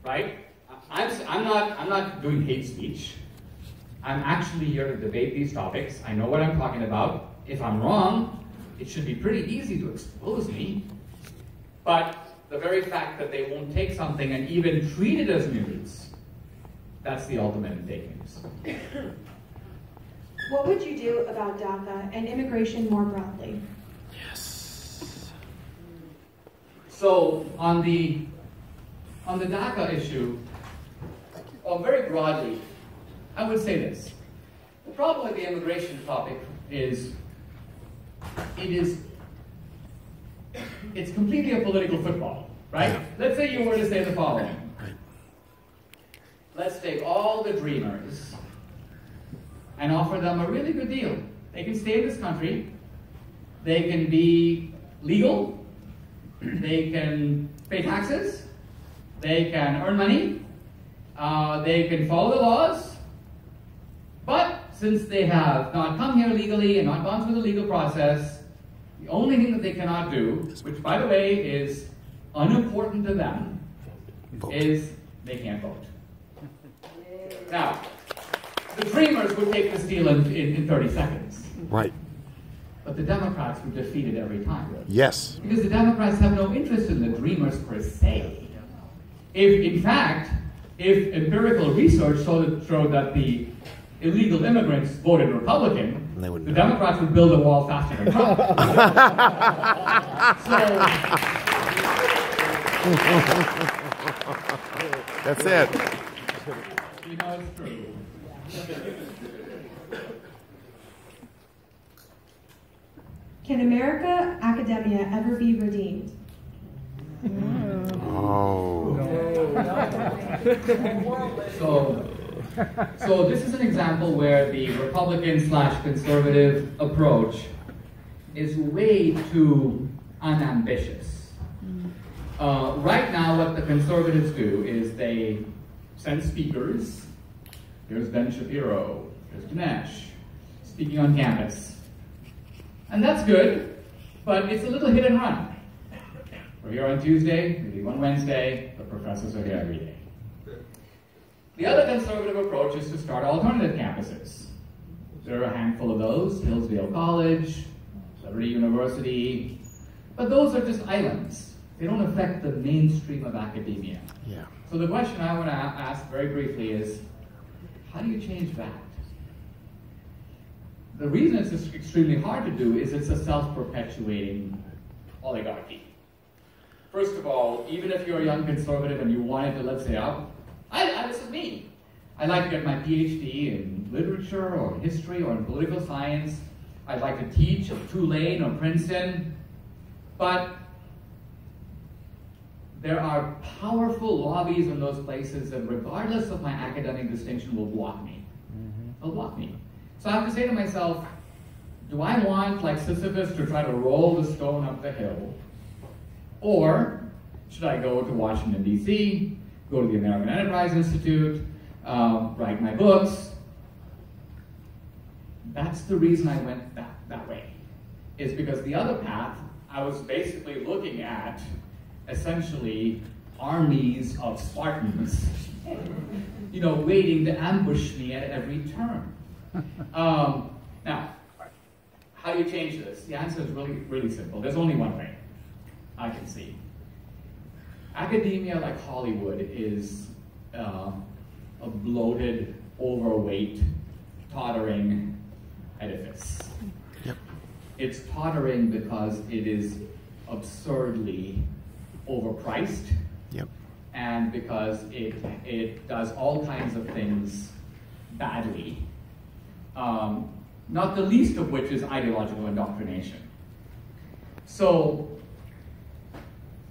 right? I'm not doing hate speech. I'm actually here to debate these topics. I know what I'm talking about. If I'm wrong, it should be pretty easy to expose me. But the very fact that they won't take something and even treat it as news, that's the ultimate in fake news. What would you do about DACA and immigration more broadly? Yes. So on the DACA issue, very broadly, I would say this. The problem with the immigration topic is it's completely a political football, right? Let's say you were to say the following. Let's take all the dreamers and offer them a really good deal. They can stay in this country, they can be legal, they can pay taxes, they can earn money, they can follow the laws, but since they have not come here legally and not gone through the legal process, the only thing that they cannot do, which by the way is unimportant to them, is they can't vote. Now, the dreamers would take this deal in 30 seconds. Right. But the Democrats would defeat it every time. Yes. Because the Democrats have no interest in the dreamers per se. In fact, if empirical research showed that the illegal immigrants voted Republican, the Democrats would build a wall faster than Trump. That's it. You know it's true. Can America academia ever be redeemed? Oh. So this is an example where the Republican/conservative approach is way too unambitious. Right now, what the conservatives do is they send speakers. Here's Ben Shapiro, here's Dinesh, speaking on campus. And that's good, but it's a little hit and run. We're here on Tuesday, we leave on Wednesday, the professors are here every day. The other conservative approach is to start alternative campuses. There are a handful of those, Hillsdale College, Liberty University, but those are just islands. They don't affect the mainstream of academia. Yeah. So the question I want to ask very briefly is, how do you change that? The reason it's extremely hard to do is it's a self-perpetuating oligarchy. First of all, even if you're a young conservative and you wanted to, let's say, this is me. I'd like to get my PhD in literature or history or in political science. I'd like to teach at Tulane or Princeton. But there are powerful lobbies in those places that regardless of my academic distinction will block me. They'll block me. So I have to say to myself, do I want, like Sisyphus, to try to roll the stone up the hill? Or should I go to Washington, D.C., go to the American Enterprise Institute, write my books? That's the reason I went that way, is because the other path, I was basically looking at essentially armies of Spartans, waiting to ambush me at every turn. Now, how do you change this? The answer is really, really simple. There's only one way I can see. Academia, like Hollywood, is a bloated, overweight, tottering edifice. Yep. It's tottering because it is absurdly overpriced. Yep. And because it does all kinds of things badly, not the least of which is ideological indoctrination. So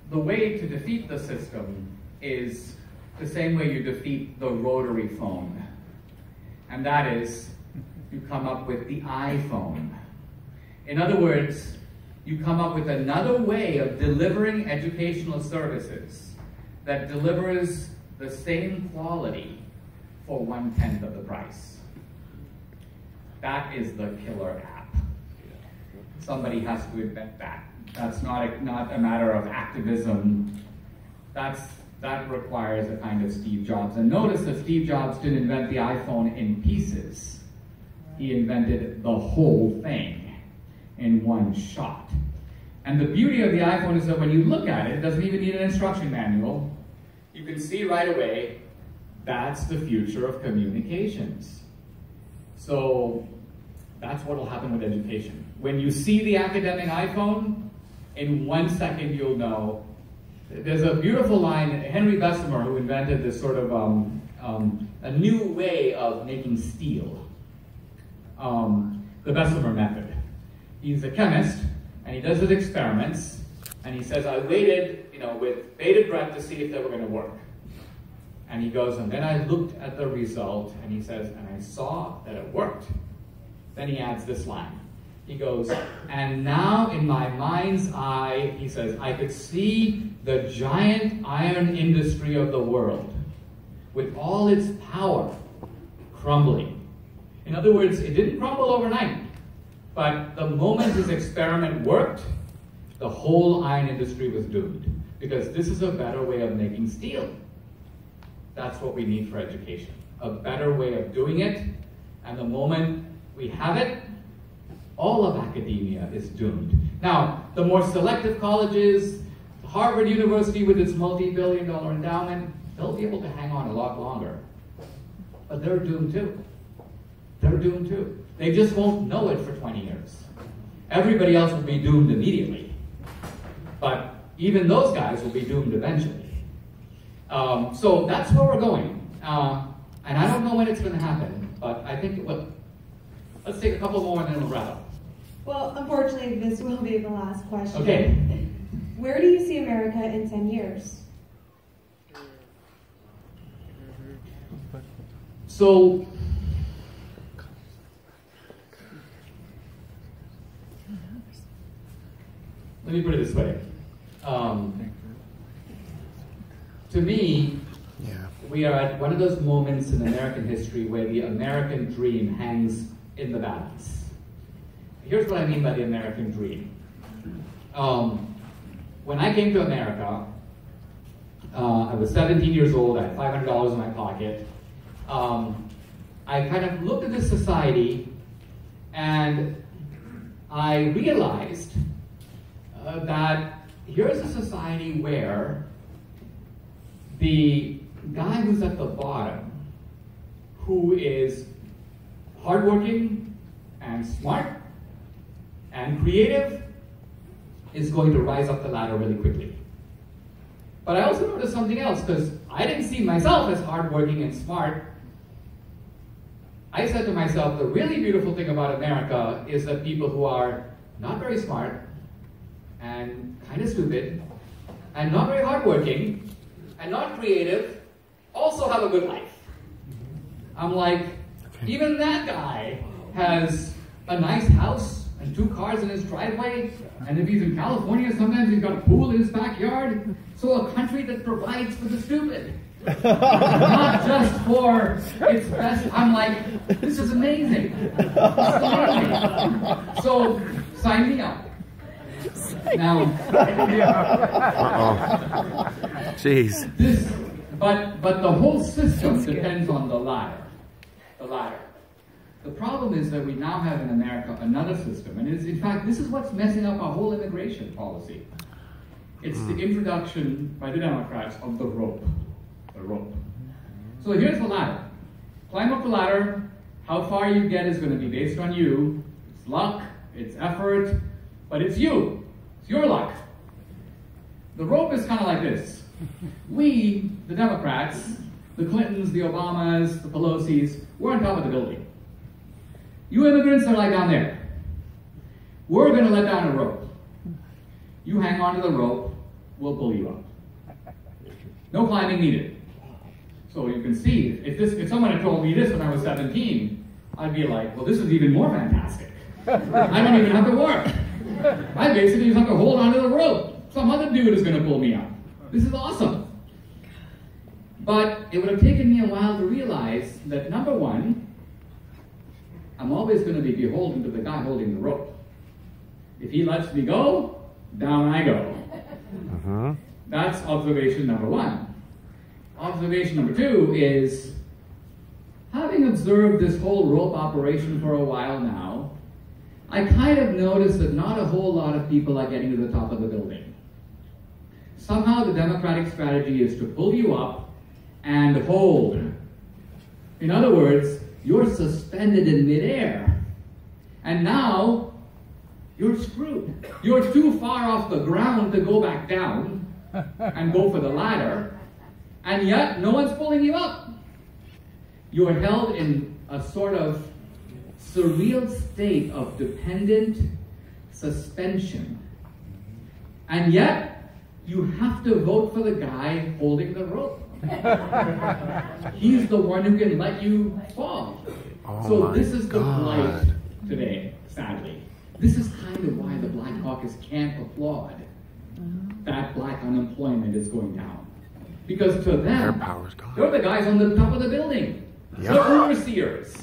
the way to defeat the system is the same way you defeat the rotary phone, and that is you come up with the iPhone. In other words, you come up with another way of delivering educational services that delivers the same quality for 1/10 of the price. That is the killer app. Somebody has to invent that. That's not a matter of activism. That's that requires a kind of Steve Jobs. And notice that Steve Jobs didn't invent the iPhone in pieces. He invented the whole thing in one shot. And the beauty of the iPhone is that when you look at it, it doesn't even need an instruction manual. You can see right away, that's the future of communications. So that's what will happen with education. When you see the academic iPhone, in 1 second you'll know. There's a beautiful line, Henry Bessemer, who invented this sort of a new way of making steel. The Bessemer method. He's a chemist, and he does his experiments, and he says, I waited, with bated breath to see if they were going to work. And he goes, and then I looked at the result, and he says, and I saw that it worked. Then he adds this line. He goes, and now in my mind's eye, he says, I could see the giant iron industry of the world with all its power crumbling. In other words, it didn't crumble overnight, but the moment his experiment worked, the whole iron industry was doomed, because this is a better way of making steel. That's what we need for education, a better way of doing it, and the moment we have it, all of academia is doomed. Now, the more selective colleges, Harvard University with its multi-billion-dollar endowment, they'll be able to hang on a lot longer. But they're doomed too. They're doomed too. They just won't know it for 20 years. Everybody else will be doomed immediately. But even those guys will be doomed eventually. So that's where we're going. And I don't know when it's going to happen, but I think, let's take a couple more and then we'll wrap up. Well, unfortunately, this will be the last question. Okay. Where do you see America in 10 years? So, let me put it this way. To me, we are at one of those moments in American history where the American dream hangs in the balance. Here's what I mean by the American dream. When I came to America, I was 17 years old, I had $500 in my pocket. I kind of looked at this society and I realized that here's a society where the guy who's at the bottom, who is hardworking and smart and creative, is going to rise up the ladder really quickly. But I also noticed something else, because I didn't see myself as hardworking and smart. I said to myself, the really beautiful thing about America is that people who are not very smart and kind of stupid and not very hardworking and not creative also have a good life. I'm like, even that guy has a nice house and 2 cars in his driveway, and if he's in California, sometimes he's got a pool in his backyard. So a country that provides for the stupid, not just for its best. I'm like, this is amazing. This is amazing. So sign me up. Now, Jeez. But the whole system depends on the ladder. The ladder. The problem is that we now have in America another system, and in fact, this is what's messing up our whole immigration policy. It's the introduction by the Democrats of the rope. The rope. So here's the ladder. Climb up the ladder. How far you get is going to be based on you. It's luck, it's effort, but it's you. It's your luck. The rope is kind of like this. We, the Democrats, the Clintons, the Obamas, the Pelosi's, we're on top of the building. You immigrants are like down there. We're going to let down a rope. You hang on to the rope, we'll pull you up. No climbing needed. So you can see, if someone had told me this when I was 17, I'd be like, well, this is even more fantastic. I don't even have to work. I basically just have to hold onto the rope. Some other dude is going to pull me up. This is awesome. But it would have taken me a while to realize that, number one, I'm always going to be beholden to the guy holding the rope. If he lets me go, down I go. That's observation number one. observation number 2 is, having observed this whole rope operation for a while now, I kind of noticed that not a whole lot of people are getting to the top of the building. Somehow the Democratic strategy is to pull you up and hold. In other words, you're suspended in midair. And now, you're screwed. You're too far off the ground to go back down and go for the ladder, and yet no one's pulling you up. You're held in a sort of surreal state of dependent suspension. And yet, you have to vote for the guy holding the rope. He's the one who can let you fall. Oh so this is the God. plight today, sadly. This is kind of why the Black Caucus can't applaud that black unemployment is going down. Because to them, Their power's gone. they're the guys on the top of the building. Yep. They're overseers.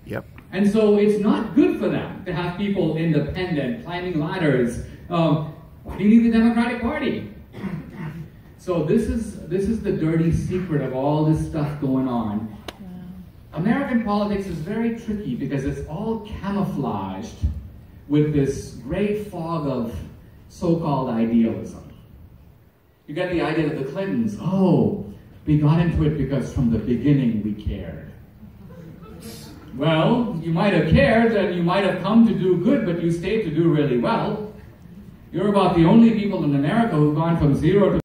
Yep. And so it's not good for them to have people independent, climbing ladders. Why do you need the Democratic Party? So this is the dirty secret of all this stuff going on. American politics is very tricky because it's all camouflaged with this gray fog of so-called idealism. You get the idea that the Clintons, we got into it because from the beginning we cared. Well, you might have cared and you might have come to do good, but you stayed to do really well. You're about the only people in America who've gone from 0 to